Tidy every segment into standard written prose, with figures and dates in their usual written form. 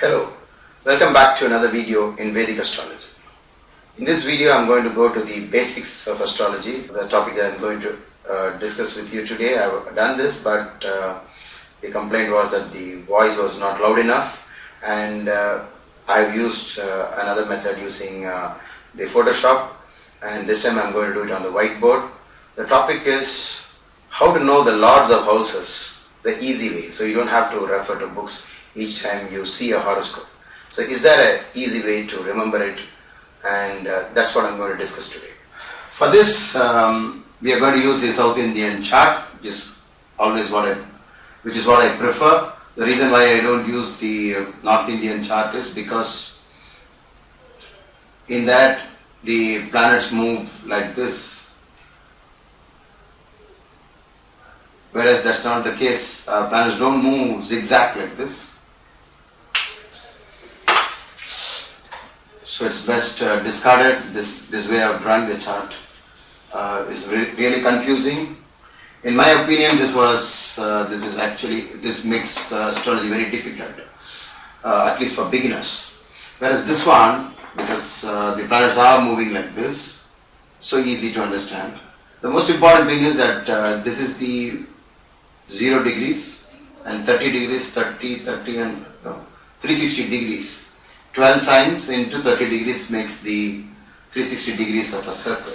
Hello, welcome back to another video in Vedic Astrology. In this video I am going to go to the basics of astrology, the topic that I am going to discuss with you today. I have done this, but the complaint was that the voice was not loud enough, and I have used another method using the Photoshop, and this time I am going to do it on the whiteboard. The topic is how to know the lords of houses the easy way, so you don't have to refer to books each time you see a horoscope. So is there an easy way to remember it? And that's what I'm going to discuss today. For this, we are going to use the South Indian chart, which is what I prefer. The reason why I don't use the North Indian chart is because in that the planets move like this, whereas that's not the case. Planets don't move zigzag like this. So it's best discarded. This way of drawing the chart is really confusing. In my opinion, this makes astrology very difficult, at least for beginners. Whereas this one, because the planets are moving like this, so easy to understand. The most important thing is that this is the 0 degrees and 30 degrees, 30 and 360 degrees. 12 signs into 30 degrees makes the 360 degrees of a circle.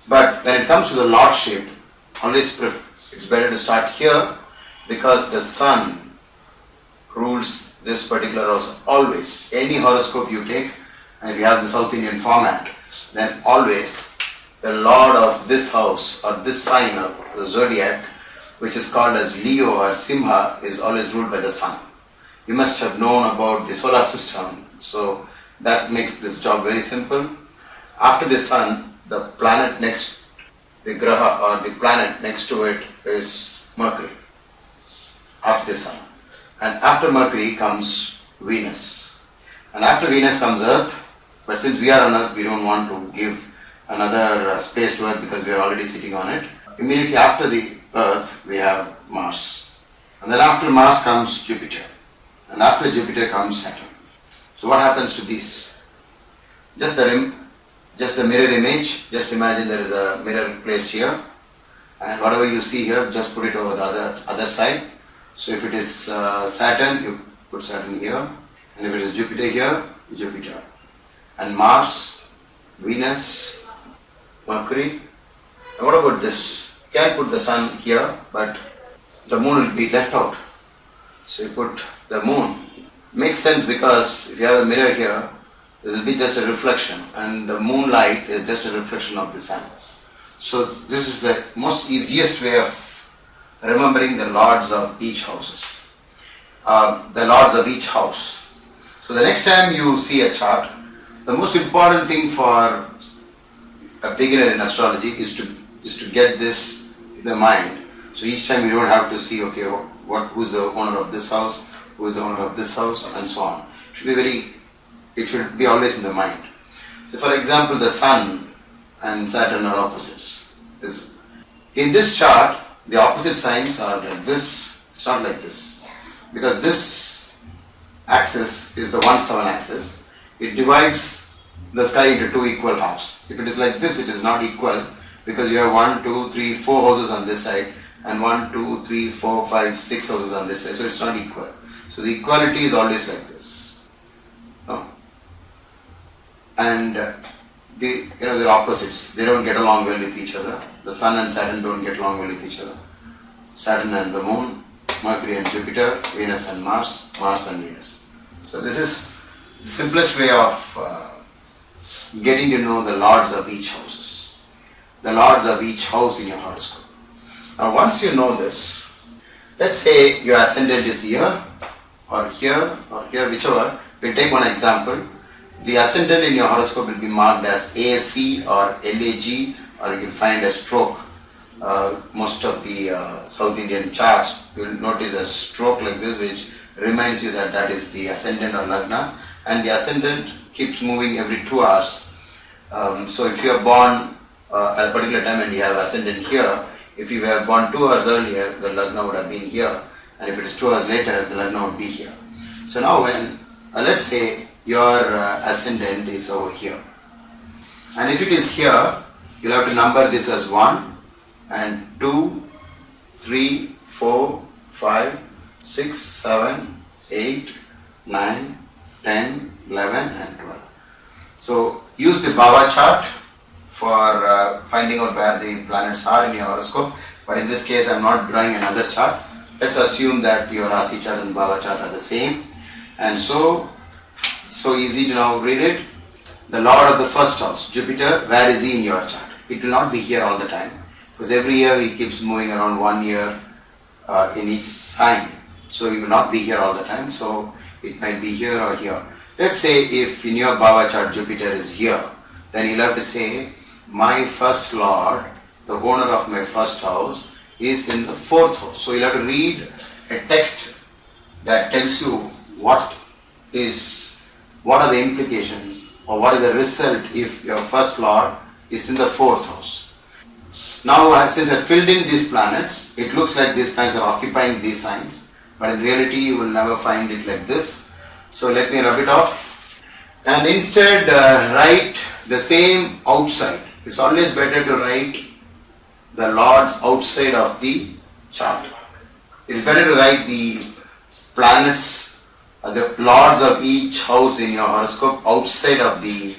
But when it comes to the lordship, always it's better to start here, because the sun rules this particular house always. Any horoscope you take, and if you have the South Indian format, then always the lord of this house or this sign of the zodiac, which is called as Leo or Simha, is always ruled by the sun. You must have known about the solar system. So that makes this job very simple. After the sun, the planet next, the graha or the planet next to it is Mercury. After the sun. And after Mercury comes Venus. And after Venus comes Earth. But since we are on Earth, we don't want to give another space to Earth because we are already sitting on it. Immediately after the Earth, we have Mars. And then after Mars comes Jupiter. And after Jupiter comes Saturn. So what happens to these? Just the mirror image. Just imagine there is a mirror placed here, and whatever you see here, just put it over the other side. So if it is Saturn, you put Saturn here, and if it is Jupiter here, Jupiter, and Mars, Venus, Mercury. And what about this? You can put the sun here, but the moon will be left out. So you put the moon. Makes sense, because if you have a mirror here, this will be just a reflection, and the moonlight is just a reflection of the sun. So this is the most easiest way of remembering the lords of each houses. The lords of each house. So the next time you see a chart, the most important thing for a beginner in astrology is to get this in the mind. So each time you don't have to see, okay, who's the owner of this house, who is the owner of this house, and so on. It should be always in the mind. So for example, the sun and Saturn are opposites. In this chart, the opposite signs are like this. It's not like this, because this axis is the 1-7 axis. It divides the sky into 2 equal halves. If it is like this, it is not equal, because you have 1, 2, 3, 4 houses on this side, and 1, 2, 3, 4, 5, 6 houses on this side. So it's not equal. So the equality is always like this. No? And they're opposites. They don't get along well with each other. The sun and Saturn don't get along well with each other. Saturn and the moon, Mercury and Jupiter, Venus and Mars, Mars and Venus. So this is the simplest way of getting to know the lords of each houses. The lords of each house in your horoscope. Now once you know this, let's say your ascendant is here, or here, whichever. We'll take one example. The ascendant in your horoscope will be marked as AC or LAG, or you will find a stroke. Most of the South Indian charts, you will notice a stroke like this, which reminds you that is the ascendant or lagna, and the ascendant keeps moving every 2 hours. So if you are born at a particular time and you have ascendant here, if you were born 2 hours earlier, the lagna would have been here, and if it is 2 hours later, the lagna would be here. So now when let's say your ascendant is over here. And if it is here, you'll have to number this as 1 and 2, 3, 4, 5, 6, 7, 8, 9, 10, 11 and 12. So use the Bhava chart for finding out where the planets are in your horoscope. But in this case, I am not drawing another chart. Let's assume that your Rasi chart and Bhava chart are the same. And so easy to now read it. The Lord of the first house, Jupiter, where is he in your chart? It will not be here all the time, because every year he keeps moving around 1 year in each sign. So he will not be here all the time. So it might be here or here. Let's say if in your Bhava chart Jupiter is here, then you'll have to say, my first Lord, the owner of my first house, is in the 4th house. So you'll have to read a text that tells you what are the implications or what is the result if your first Lord is in the 4th house. Now since I filled in these planets, it looks like these planets are occupying these signs, but in reality you will never find it like this. So let me rub it off and instead write the same outside. It's always better to write the lords outside of the chart. It is better to write the planets, the lords of each house in your horoscope outside of the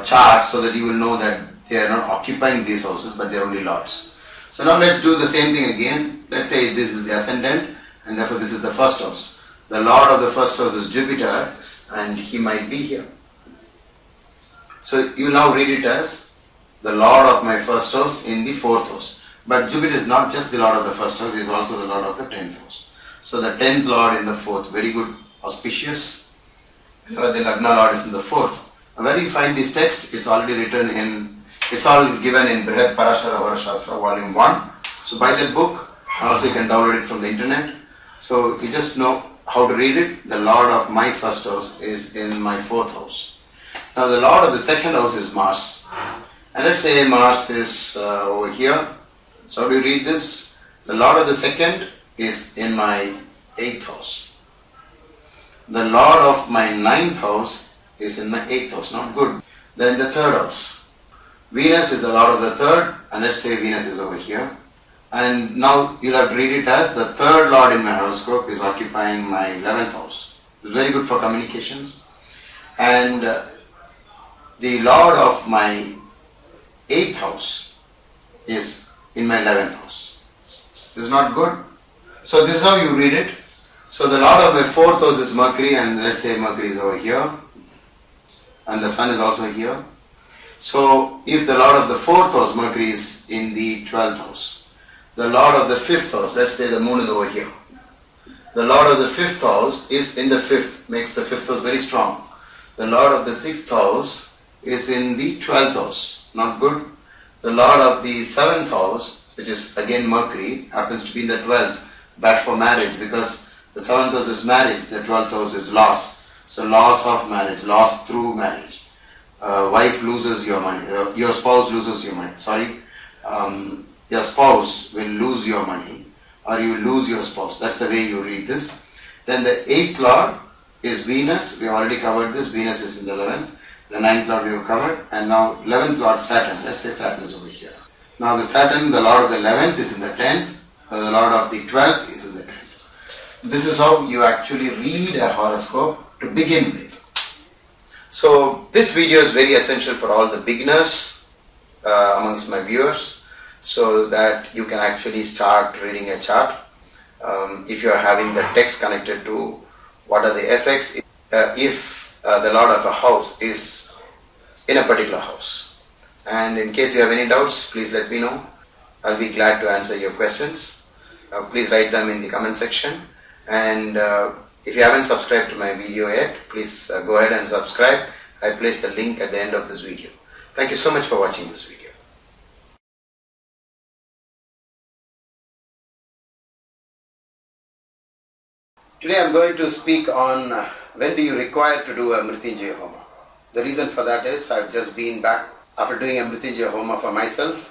chart, so that you will know that they are not occupying these houses but they are only lords. So now let's do the same thing again. Let's say this is the ascendant and therefore this is the first house. The lord of the first house is Jupiter and he might be here. So you now read it as the lord of my first house in the 4th house. But Jupiter is not just the lord of the first house, he is also the lord of the 10th house. So the 10th lord in the 4th, very good, auspicious. The Lagna lord is in the 4th. Where do you find this text? It's already written in, it's all given in Brihad Parashara Horashastra volume 1. So buy that book, and also you can download it from the internet. So you just know how to read it. The lord of my first house is in my 4th house. Now the lord of the 2nd house is Mars. And let's say Mars is over here. So how do you read this? The lord of the 2nd is in my 8th house. The lord of my 9th house is in my 8th house. Not good. Then the 3rd house. Venus is the lord of the 3rd, and let's say Venus is over here. And now you'll have to read it as the 3rd lord in my horoscope is occupying my 11th house. It's very good for communications. And the lord of my 8th house is in my 11th house. This is not good. So this is how you read it. So the lord of my 4th house is Mercury, and let's say Mercury is over here and the sun is also here. So if the lord of the 4th house, Mercury, is in the 12th house, the lord of the 5th house, let's say the moon is over here, the lord of the 5th house is in the 5th, makes the 5th house very strong. The lord of the 6th house is in the 12th house, not good. The lord of the 7th house, which is again Mercury, happens to be in the 12th, bad for marriage, because the 7th house is marriage, the 12th house is loss. So loss of marriage, loss through marriage. Wife loses your money, your spouse loses your money, your spouse will lose your money, or you lose your spouse. That's the way you read this. Then the 8th lord is Venus. We already covered this. Venus is in the 11th. The 9th lord we have covered. And now 11th lord Saturn. Let's say Saturn is over here. Now the Saturn, the lord of the 11th is in the 10th. The lord of the 12th is in the 10th. This is how you actually read a horoscope to begin with. So this video is very essential for all the beginners amongst my viewers, so that you can actually start reading a chart. If you are having the text connected to what are the effects if the lord of a house is in a particular house. And in case you have any doubts, please let me know. I'll be glad to answer your questions. Please write them in the comment section. And if you haven't subscribed to my video yet, please go ahead and subscribe. I place the link at the end of this video. Thank you so much for watching this video. Today I am going to speak on when do you require to do a Mrityunjaya Homa. The reason for that is I have just been back after doing a Mrityunjaya Homa for myself.